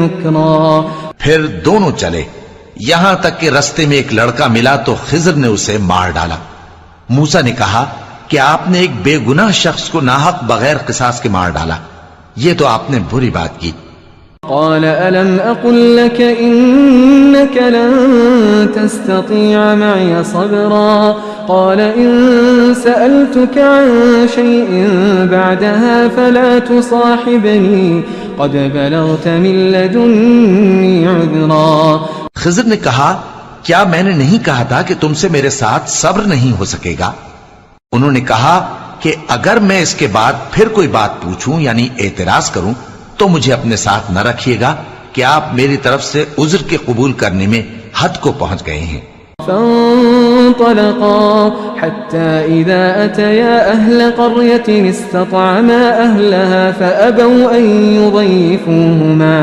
Speaker 3: نكرا.
Speaker 2: پھر دونوں چلے یہاں تک کہ رستے میں ایک لڑکا ملا تو خضر نے اسے مار ڈالا. موسیٰ نے کہا کہ آپ نے ایک بے گناہ شخص کو ناحق بغیر قصاص کے مار ڈالا یہ تو آپ نے بری بات کی.
Speaker 3: قال ألم أقل لك إنك لن تستطيع معي صبرا. قال إن سألتك عن شيء بعدها فلا تصاحبني قد بلغت من لدني عذرا.
Speaker 2: خضر نے کہا کیا میں نے نہیں کہا تھا کہ تم سے میرے ساتھ صبر نہیں ہو سکے گا؟ انہوں نے کہا کہ اگر میں اس کے بعد پھر کوئی بات پوچھوں یعنی اعتراض کروں تو مجھے اپنے ساتھ نہ رکھیے گا کہ آپ میری طرف سے عذر کے قبول کرنے میں حد کو پہنچ گئے ہیں.
Speaker 3: فانطلقا حتى إذا أتيا أهل قرية استطعما أهلها فأبوا أن يضيفوهما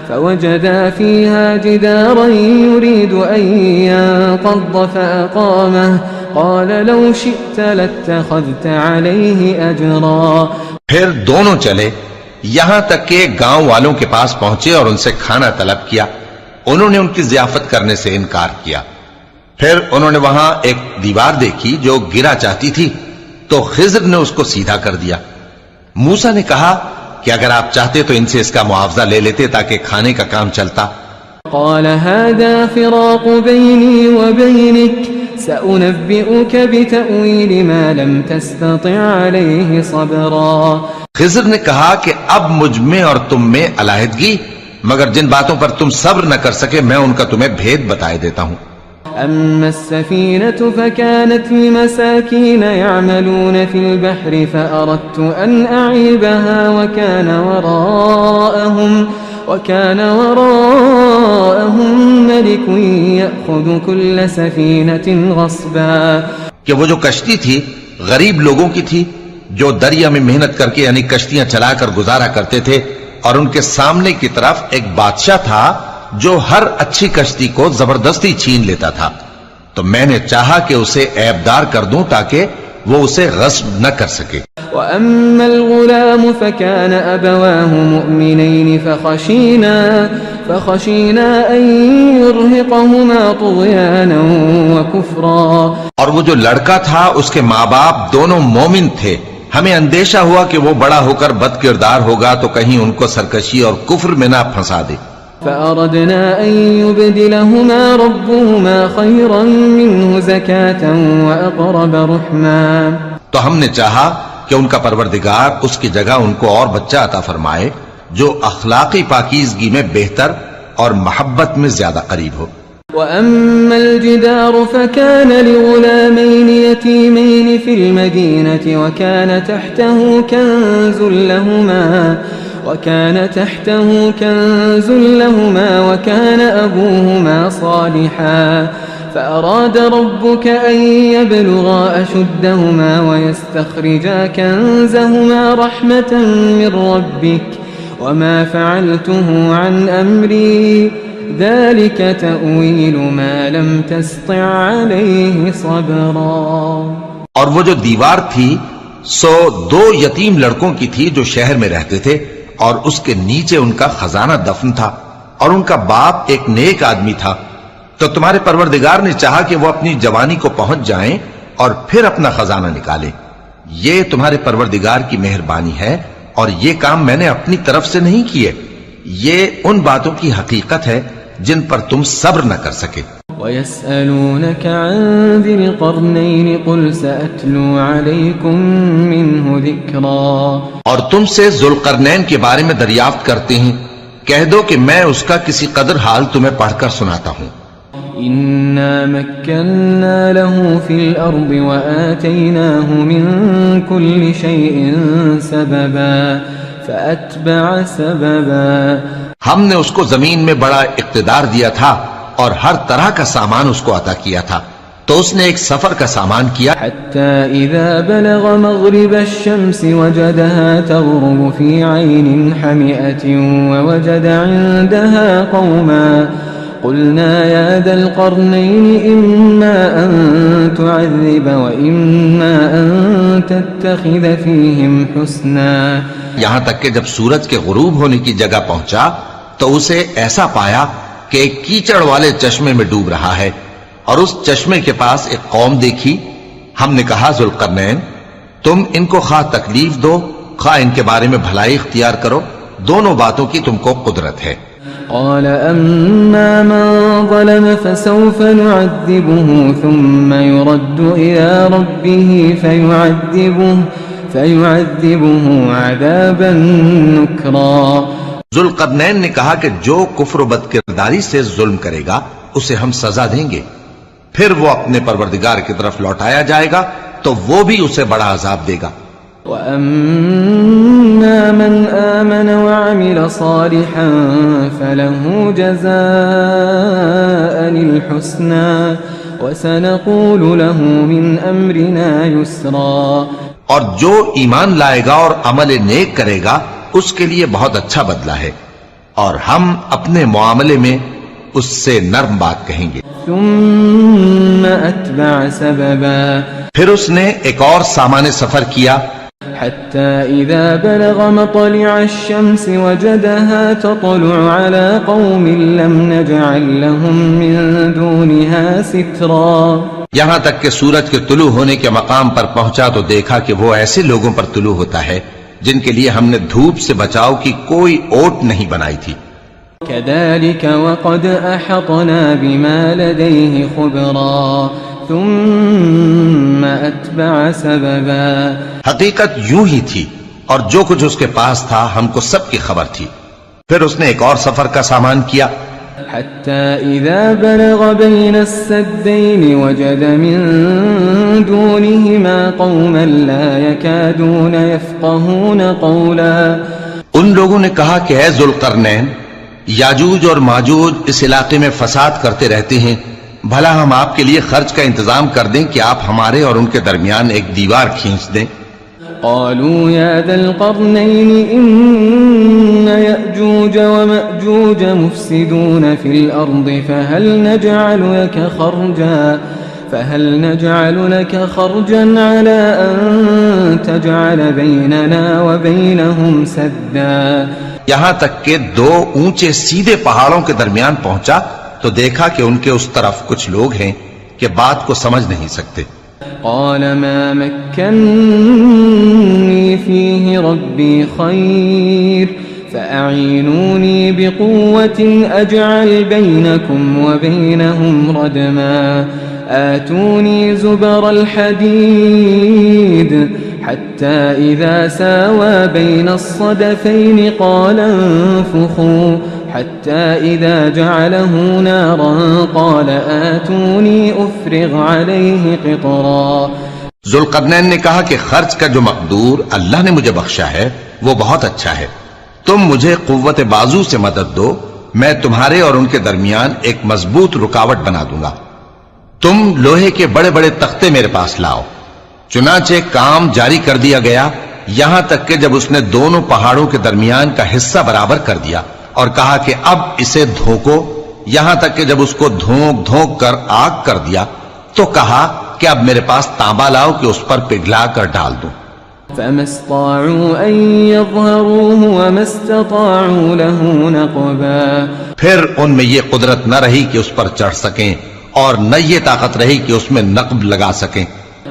Speaker 3: فوجدا فيها جدارا يريد أن ينقض فأقامه قال لو شئت لاتخذت عليه أجرا.
Speaker 2: پھر دونوں چلے یہاں تک کہ گاؤں والوں کے پاس پہنچے اور ان سے کھانا طلب کیا. انہوں نے ان کی ضیافت کرنے سے انکار کیا. پھر انہوں نے وہاں ایک دیوار دیکھی جو گرا چاہتی تھی تو خضر نے اس کو سیدھا کر دیا. موسیٰ نے کہا کہ اگر آپ چاہتے تو ان سے اس کا معاوضہ لے لیتے تاکہ کھانے کا کام چلتا.
Speaker 3: قال هذا فراق بيني وبينك سأنبئك بتأويل ما لم تستطع عليه صبرا.
Speaker 2: خضر نے کہا کہ اب مجھ میں اور تم میں علیحدگی مگر جن باتوں پر تم صبر نہ کر سکے میں ان کا تمہیں بھید بتائے دیتا ہوں.
Speaker 3: أما السفينة فكانت لمساكين يعملون في البحر فأردت أن أعيبها وكان وراءهم ملك يأخذ كل سفينة غصبا.
Speaker 2: کہ وہ جو کشتی تھی غریب لوگوں کی تھی جو دریا میں محنت کر کے یعنی کشتیاں چلا کر گزارا کرتے تھے اور ان کے سامنے کی طرف ایک بادشاہ تھا جو ہر اچھی کشتی کو زبردستی چھین لیتا تھا. تو میں نے چاہا کہ اسے عیبدار کر دوں تاکہ وہ اسے غصب نہ کر سکے.
Speaker 3: وأما الغلام فكان أبواه مؤمنين فخشينا أن يرهقهما طغيانا وكفرا.
Speaker 2: اور وہ جو لڑکا تھا اس کے ماں باپ دونوں مومن تھے، ہمیں اندیشہ ہوا کہ وہ بڑا ہو کر بد کردار ہوگا تو کہیں ان کو سرکشی اور کفر میں نہ پھنسا دے.
Speaker 3: فأردنا أن يبدلهما ربهما خيرا منه زكاة وأقرب رحما.
Speaker 2: تو ہم نے چاہا کہ ان کا پروردگار اس کی جگہ ان کو اور بچہ عطا فرمائے جو اخلاقی پاکیزگی میں بہتر اور محبت میں زیادہ قریب ہو.
Speaker 3: وأما الجدار فكان لغلامين يتيمين في المدينة وكان تحته كنز لهما وكان أبوهما صالحا فأراد ربك أن يبلغا أشدهما ويستخرجا كنزهما رحمة من ربك وما فعلته عن أمري ذلك تأويل ما لم تستطع عليه صبرا.
Speaker 2: اور وہ جو دیوار تھی سو 2 یتیم لڑکوں کی تھی جو شہر میں رہتے تھے، اور اس کے نیچے ان کا خزانہ دفن تھا، اور ان کا باپ ایک نیک آدمی تھا. تو تمہارے پروردگار نے چاہا کہ وہ اپنی جوانی کو پہنچ جائیں اور پھر اپنا خزانہ نکالیں. یہ تمہارے پروردگار کی مہربانی ہے، اور یہ کام میں نے اپنی طرف سے نہیں کیے. یہ ان باتوں کی حقیقت ہے جن پر تم صبر نہ کر سکے.
Speaker 3: وَيَسْأَلُونَكَ عَنْ ذِي الْقَرْنَيْنِ قُلْ سَأَتْلُو عَلَيْكُمْ مِنْهُ ذِكْرًا.
Speaker 2: اور تم سے ذوالقرنین کے بارے میں دریافت کرتے ہیں، کہہ دو کہ میں اس کا کسی قدر حال تمہیں پڑھ کر سناتا ہوں.
Speaker 3: إِنَّا مَكَّنَّا لَهُ فِي الْأَرْضِ وَآتَيْنَاهُ مِنْ كُلِّ شَيْءٍ سَبَبًا فَأَتْبَعَ سَبَبًا.
Speaker 1: ہم نے اس کو زمین میں بڑا اقتدار دیا تھا اور ہر طرح کا سامان اس کو عطا کیا تھا، تو اس نے ایک سفر کا سامان کیا
Speaker 3: حتى إذا بلغ مغرب الشمس وجدها تغرب في عين حمئة ووجد عندها قوما قلنا يا ذا القرنين إما أن تعذب وإما أن تتخذ فيهم حسنا.
Speaker 2: یہاں تک کہ جب سورج کے غروب ہونے کی جگہ پہنچا تو اسے ایسا پایا کہ ایک کیچڑ والے چشمے میں ڈوب رہا ہے، اور اس چشمے کے پاس ایک قوم دیکھی. ہم نے کہا ذوالقرنین تم ان کو خواہ تکلیف دو خواہ ان کے بارے میں بھلائی اختیار کرو، دونوں باتوں کی تم کو قدرت ہے.
Speaker 3: قال أما من ظلم فسوف نعذبه ثم يرد إلى ربه فيعذبه عذابا نكرا.
Speaker 2: ذوالقرنین نے کہا کہ جو کفر و بد کرداری سے ظلم کرے گا اسے ہم سزا دیں گے، پھر وہ اپنے پروردگار کی طرف لوٹایا جائے گا تو وہ بھی اسے بڑا عذاب دے گا.
Speaker 3: وَأَمَّا مَنْ آمَنَ وَعَمِلَ صَالِحًا فَلَهُ جَزَاءً الْحُسْنَى وَسَنَقُولُ لَهُ مِنْ أَمْرِنَا يُسْرًا.
Speaker 2: اور جو ایمان لائے گا اور عمل نیک کرے گا اس کے لیے بہت اچھا بدلہ ہے، اور ہم اپنے معاملے میں اس سے نرم بات کہیں گے.
Speaker 3: ثم أتبع سببا.
Speaker 2: پھر اس نے ایک اور سامان سفر کیا
Speaker 3: حتى إذا بلغ مطلع الشمس وجدها تطلع على قوم لم نجعل لهم من دونها سترا.
Speaker 2: یہاں تک کہ سورج کے طلوع ہونے کے مقام پر پہنچا تو دیکھا کہ وہ ایسے لوگوں پر طلوع ہوتا ہے جن کے لیے ہم نے دھوپ سے بچاؤ کی کوئی اوٹ نہیں بنائی تھی.
Speaker 3: كذلك وقد أحطنا بما لديه خبرا ثم أتبع سببا.
Speaker 2: حقیقت یوں ہی تھی، اور جو کچھ اس کے پاس تھا ہم کو سب کی خبر تھی. پھر اس نے ایک اور سفر کا سامان کیا
Speaker 3: حتى إذا بلغ بين السدين وجد من دونهما قوما لا يكادون يفقهون قولا.
Speaker 2: ان لوگوں نے کہا کہ اے ذوالقرنین یاجوج اور ماجوج اس علاقے میں فساد کرتے رہتے ہیں، بھلا ہم آپ کے لیے خرچ کا انتظام کر دیں کہ آپ ہمارے اور ان کے درمیان ایک دیوار کھینچ دیں.
Speaker 3: قالوا يا ذا القرنين إن يأجوج ومأجوج مفسدون في الأرض فهل نجعل لك فهل نجعل لك خرجا على أن تجعل بيننا وبينهم سدا؟
Speaker 2: یہاں تک کہ دو اونچے سیدھے پہاڑوں کے درمیان پہنچا تو دیکھا کہ ان کے اس طرف کچھ لوگ ہیں کہ بات کو سمجھ نہیں سکتے.
Speaker 3: قال ما مكنني فيه ربي خير فأعينوني بقوة أجعل بينكم وبينهم ردما آتوني زبر الحديد حتى إذا ساوى بين الصدفين قال انفخوا حتى إذا جعله نارا قال آتوني أفرغ عليه قطرا.
Speaker 2: ذوالقرنین نے کہا کہ خرچ کا جو مقدور اللہ نے مجھے بخشا ہے وہ بہت اچھا ہے. تم مجھے قوت بازو سے مدد دو، میں تمہارے اور ان کے درمیان ایک مضبوط رکاوٹ بنا دوں گا. تم لوہے کے بڑے بڑے تختے میرے پاس لاؤ. چنانچہ کام جاری کر دیا گیا یہاں تک کہ جب اس نے دونوں پہاڑوں کے درمیان کا حصہ برابر کر دیا اور کہا کہ اب اسے دھوکو، یہاں تک کہ جب اس کو دھونک دھونک کر آگ کر دیا تو کہا کہ اب میرے پاس تانبا لاؤ کہ اس پر پگھلا کر ڈال دوں.
Speaker 3: فما استطاعوا أن يظهروه وما استطاعوا له نقبا.
Speaker 2: پھر ان میں یہ قدرت نہ رہی کہ اس پر چڑھ سکیں اور نہ یہ طاقت رہی کہ اس میں نقب لگا سکیں.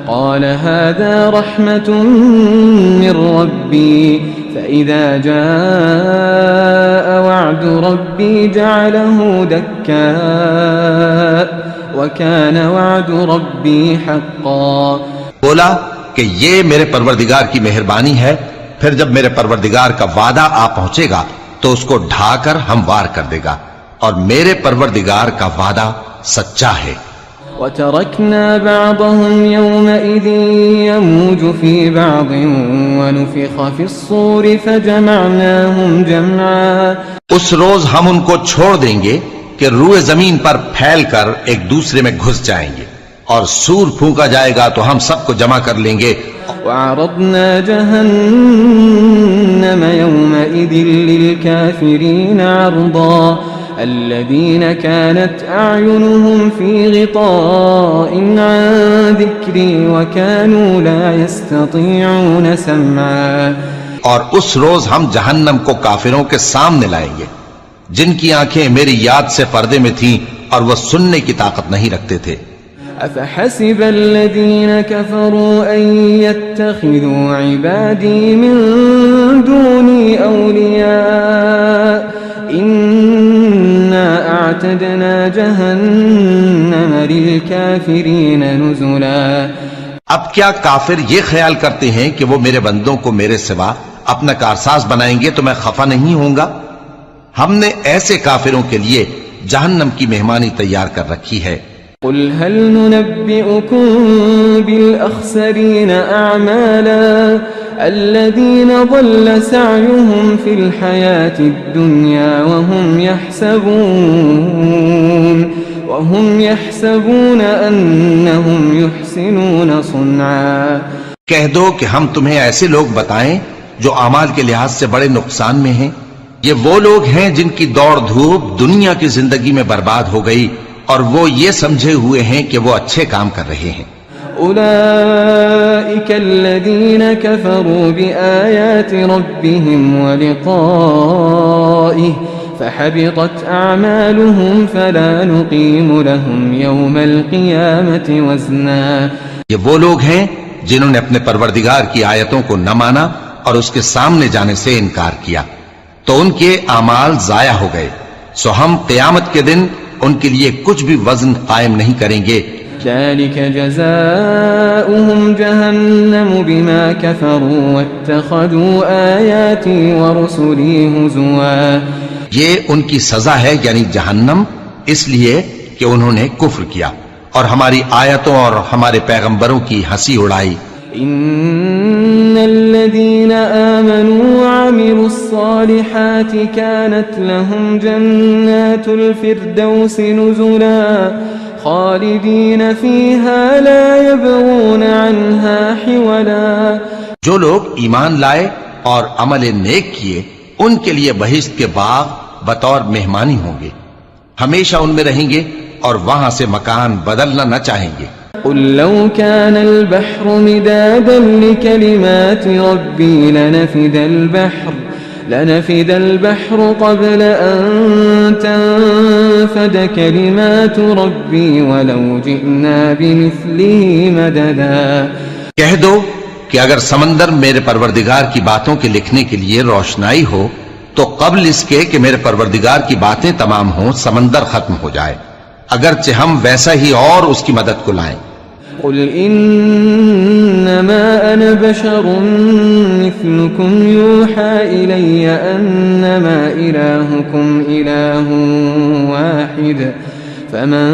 Speaker 3: قال هذا رحمة من ربي فإذا جاء وعد ربي جعله دكاء وكان وعد ربي حقا.
Speaker 2: بولا کہ یہ میرے پروردگار کی مہربانی ہے، پھر جب میرے پروردگار کا وعدہ آ پہنچے گا تو اس کو ڈھا کر ہموار کر دے گا، اور میرے پروردگار کا وعدہ سچا ہے.
Speaker 3: وتركنا بعضهم يومئذ يموج في بعض ونفخ في الصور فجمعناهم جمعا.
Speaker 2: اس روز ہم ان کو چھوڑ دیں گے کہ روئے زمین پر پھیل کر ایک دوسرے میں گھس جائیں گے، اور سور پھونکا جائے گا تو ہم سب کو جمع کر لیں گے.
Speaker 3: وعرضنا جهنم يومئذ للكافرين عرضا الذين كانت أعينهم في غطاء عن ذكري وكانوا لا يستطيعون سمعا. اور
Speaker 2: اس روز ہم جہنم کو کافروں کے سامنے لائیں گے جن کی آنکھیں میری یاد سے پردے میں تھیں اور وہ سننے کی طاقت نہیں رکھتے تھے.
Speaker 3: أفحسب الذين كفروا أن يتخذوا عبادي من دوني أولياء إنا أعتدنا جهنم للكافرين نزلا.
Speaker 2: اب کیا کافر یہ خیال کرتے ہیں کہ وہ میرے بندوں کو میرے سوا اپنا کارساز بنائیں گے تو میں خفا نہیں ہوں گا؟ ہم نے ایسے کافروں کے لیے جہنم کی مہمانی تیار کر رکھی ہے.
Speaker 3: قل هل ننبئكم بالأخسرين أعمالا الذين ضل سعيهم في الحياة الدنيا وهم يحسبون أنهم يحسنون صنعا.
Speaker 2: کہہ دو کہ ہم تمہیں ایسے لوگ بتائیں جو اعمال کے لحاظ سے بڑے نقصان میں ہیں. یہ وہ لوگ ہیں جن کی دوڑ دھوپ دنیا کی زندگی میں برباد ہو گئی اور وہ یہ سمجھے ہوئے ہیں کہ وہ اچھے کام کر رہے ہیں.
Speaker 3: أولئك الذين كفروا بآيات ربهم ولقائه فحبطت أعمالهم فلا نقيم لهم يوم القيامة وزنا.
Speaker 2: یہ وہ لوگ ہیں جنہوں نے اپنے پروردگار کی آیتوں کو نہ مانا اور اس کے سامنے جانے سے انکار کیا تو ان کے اعمال ضائع ہو گئے، سو ہم قیامت کے دن ان کے لیے کچھ بھی وزن قائم نہیں کریں گے.
Speaker 3: ذلك جزاؤهم جهنم بما كفروا واتخذوا آياتي ورسلي هزوا.
Speaker 2: یہ ان کی سزا ہے یعنی جہنم، اس لیے کہ انہوں نے کفر کیا اور ہماری آیتوں اور ہمارے پیغمبروں کی ہنسی اڑائی.
Speaker 3: إن الذين آمنوا وعملوا الصالحات كانت لهم جنات الفردوس نزلا خالدين فيها لا يبغون عنها حولا.
Speaker 2: جو لوگ ایمان لائے اور عمل نیک کیے ان کے لیے بہشت کے باغ بطور مہمانی ہوں گے، ہمیشہ ان میں رہیں گے اور وہاں سے مکان بدلنا نہ چاہیں گے.
Speaker 3: قل لو كان البحر مدادا لكلمات ربي لنفد البحر قبل أن تنفد كلمات ربي ولو جئنا بمثله مددا.
Speaker 2: کہہ دو کہ اگر سمندر میرے پروردگار کی باتوں کے لکھنے کے لیے روشنائی ہو تو قبل اس کے کہ میرے پروردگار کی باتیں تمام ہوں سمندر ختم ہو جائے، اگرچہ ہم ویسا ہی اور اس کی مدد کو لائیں.
Speaker 3: قل إنما أنا بشر مثلكم يوحى إلي أنما إلهكم إله واحد فمن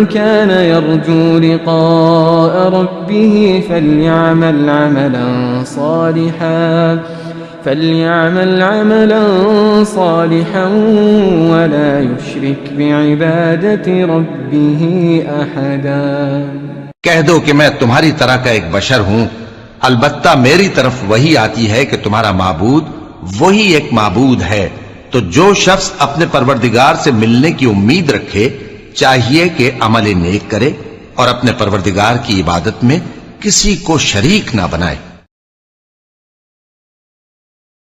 Speaker 3: كان يرجو لقاء ربه فليعمل عملا صالحا ولا يشرك بعبادة ربه أحدا.
Speaker 2: کہہ دو کہ میں تمہاری طرح کا ایک بشر ہوں، البتہ میری طرف وہی آتی ہے کہ تمہارا معبود وہی ایک معبود ہے، تو جو شخص اپنے پروردگار سے ملنے کی امید رکھے چاہیے کہ عمل نیک کرے اور اپنے پروردگار کی عبادت میں کسی کو شریک نہ بنائے.